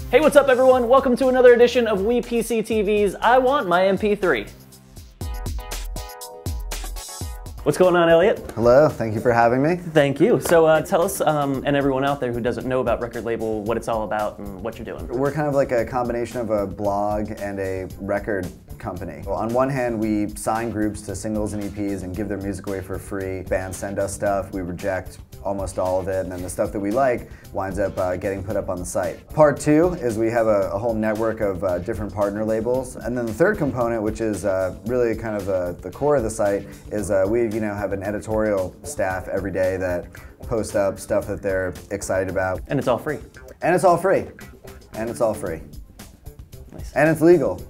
Hey, what's up everyone? Welcome to another edition of WePCtv's I Want My MP3. What's going on, Elliot? Hello, thank you for having me. Thank you. So tell us and everyone out there who doesn't know about Record Label what it's all about and what you're doing. We're kind of like a combination of a blog and a record company. Well, on one hand, we sign groups to singles and EPs and give their music away for free. Bands send us stuff, we reject almost all of it, and then the stuff that we like winds up getting put up on the site. Part two is we have a whole network of different partner labels. And then the third component, which is really kind of the core of the site, is we have an editorial staff every day that post up stuff that they're excited about. And it's all free. And it's all free. And it's all free. Nice. And it's legal.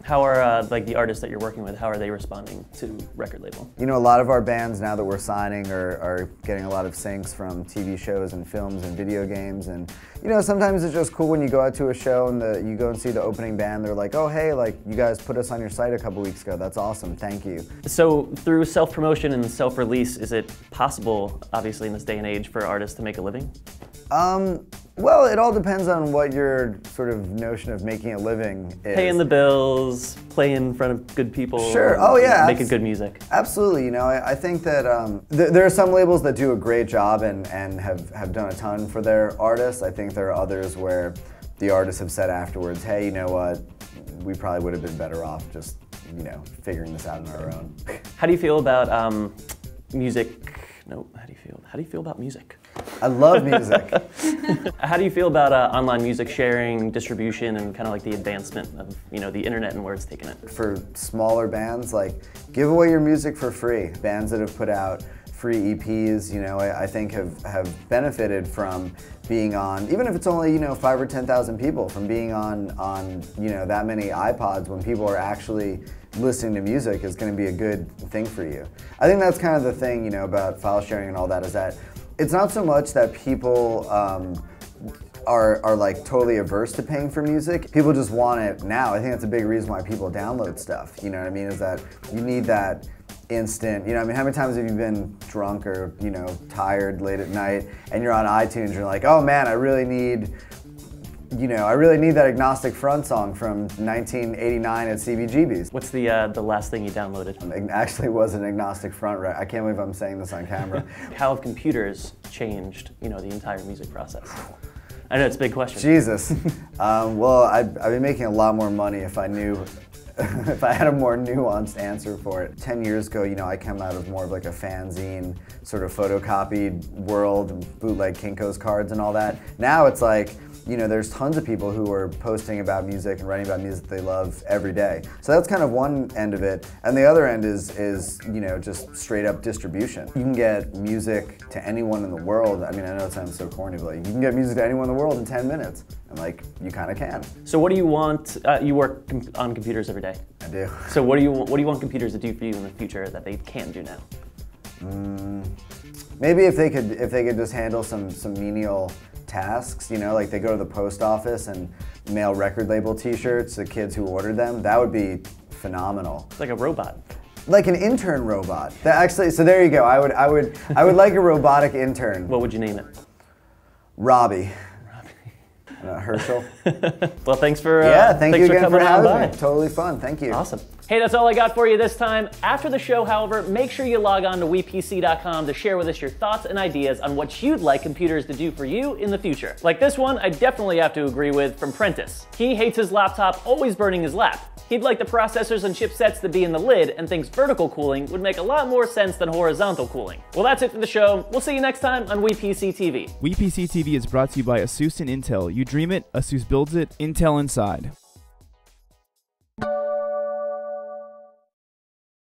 How are like the artists that you're working with, how are they responding to Record Label? You know, a lot of our bands now that we're signing are getting a lot of syncs from TV shows and films and video games. And you know, sometimes it's just cool when you go out to a show and you go and see the opening band, they're like, oh hey, like you guys put us on your site a couple weeks ago, that's awesome, thank you. So through self-promotion and self-release, is it possible, obviously in this day and age, for artists to make a living? Well, it all depends on what your sort of notion of making a living is. Paying the bills, playing in front of good people. Sure, oh yeah. Making good music. Absolutely, you know, I think that there are some labels that do a great job and have done a ton for their artists. I think there are others where the artists have said afterwards, hey, you know what, we probably would have been better off just, you know, figuring this out on our own. How do you feel about music? No, how do you feel about music? I love music. How do you feel about online music sharing, distribution, and kind of like the advancement of the internet and where it's taken it? For smaller bands, like give away your music for free. Bands that have put out free EPs, you know, I think have benefited from being on, even if it's only 5 or 10,000 people, from being on that many iPods when people are actually listening to music is going to be a good thing for you. I think that's kind of the thing, about file sharing and all that, is that it's not so much that people are like totally averse to paying for music. People just want it now. I think that's a big reason why people download stuff. You know what I mean? Is that you need that instant. You know, I mean, how many times have you been drunk or tired late at night and you're on iTunes? You're like, oh man, I really need that Agnostic Front song from 1989 at CBGB's. What's the last thing you downloaded? It actually was an Agnostic Front record. I can't believe I'm saying this on camera. How have computers changed, the entire music process? I know it's a big question. Jesus. Well, I'd be making a lot more money if I knew, if I had a more nuanced answer for it. 10 years ago, I came out of more of like a fanzine, sort of photocopied world, bootleg Kinko's cards and all that. Now it's like, there's tons of people who are posting about music and writing about music they love every day. So that's kind of one end of it. And the other end is just straight up distribution. You can get music to anyone in the world. I mean, I know it sounds so corny, but you can get music to anyone in the world in 10 minutes. And like, you kind of can. So what do you want, you work on computers every day. I do. So what do you want computers to do for you in the future that they can't do now? Maybe if they could just handle some menial tasks, like they go to the post office and mail record label t-shirts to kids who ordered them, that would be phenomenal. It's like a robot. Like an intern robot. That actually, so there you go. I would like a robotic intern. What would you name it? Robbie. Herschel. Well, thanks for thank you again for having by. me. Totally fun. Thank you. Awesome. Hey, that's all I got for you this time. After the show, however, make sure you log on to WePC.com to share with us your thoughts and ideas on what you'd like computers to do for you in the future. Like this one, I definitely have to agree with, from Prentice. He hates his laptop always burning his lap. He'd like the processors and chipsets to be in the lid and thinks vertical cooling would make a lot more sense than horizontal cooling. Well, that's it for the show. We'll see you next time on WePCtv. WePCtv is brought to you by ASUS and Intel. You dream it, ASUS builds it, Intel inside.